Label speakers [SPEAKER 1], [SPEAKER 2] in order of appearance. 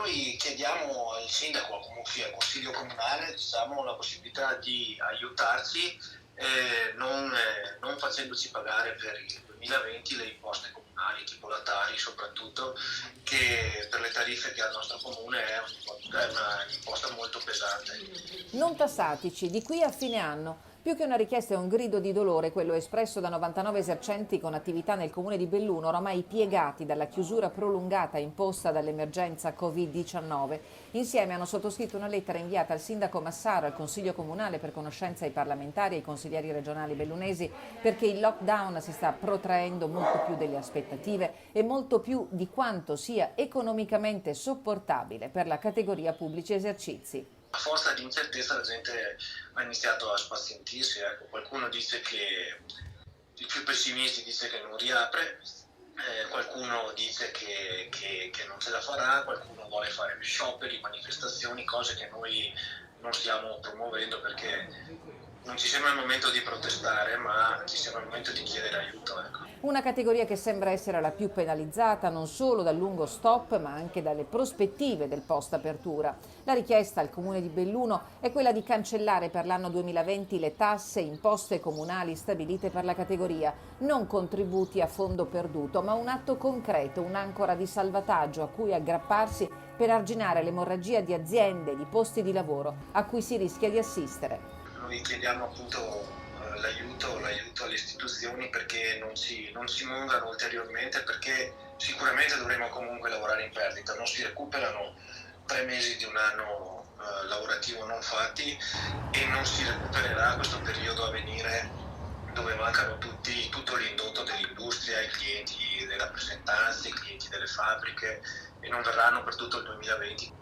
[SPEAKER 1] Noi chiediamo al sindaco, o comunque al consiglio comunale, diciamo, la possibilità di aiutarci non facendoci pagare per il 2020 le imposte comunali, tipo la Tari soprattutto, che per le tariffe che ha il nostro comune è un'imposta molto pesante.
[SPEAKER 2] Non tassatici, di qui a fine anno. Più che una richiesta è un grido di dolore, quello espresso da 99 esercenti con attività nel comune di Belluno, oramai piegati dalla chiusura prolungata imposta dall'emergenza Covid-19. Insieme hanno sottoscritto una lettera inviata al sindaco Massaro, al consiglio comunale per conoscenza ai parlamentari e ai consiglieri regionali bellunesi, perché il lockdown si sta protraendo molto più delle aspettative e molto più di quanto sia economicamente sopportabile per la categoria pubblici esercizi.
[SPEAKER 1] A forza di incertezza la gente ha iniziato a spazientirsi, ecco. Qualcuno dice che, i più pessimisti dice che non riapre, qualcuno dice che non ce la farà, qualcuno vuole fare scioperi, manifestazioni, cose che noi non stiamo promuovendo perché non ci sembra il momento di protestare, ma ci sembra il momento di chiedere aiuto, ecco.
[SPEAKER 2] Una categoria che sembra essere la più penalizzata non solo dal lungo stop ma anche dalle prospettive del post-apertura. La richiesta al Comune di Belluno è quella di cancellare per l'anno 2020 le tasse e imposte comunali stabilite per la categoria, non contributi a fondo perduto, ma un atto concreto, un'ancora di salvataggio a cui aggrapparsi per arginare l'emorragia di aziende e di posti di lavoro a cui si rischia di assistere.
[SPEAKER 1] Noi chiediamo appunto l'aiuto alle istituzioni perché non si mungano ulteriormente, perché sicuramente dovremo comunque lavorare in perdita, non si recuperano 3 mesi di un anno lavorativo non fatti e non si recupererà questo periodo a venire dove mancano tutto l'indotto dell'industria, i clienti delle rappresentanze, i clienti delle fabbriche e non verranno per tutto il 2020.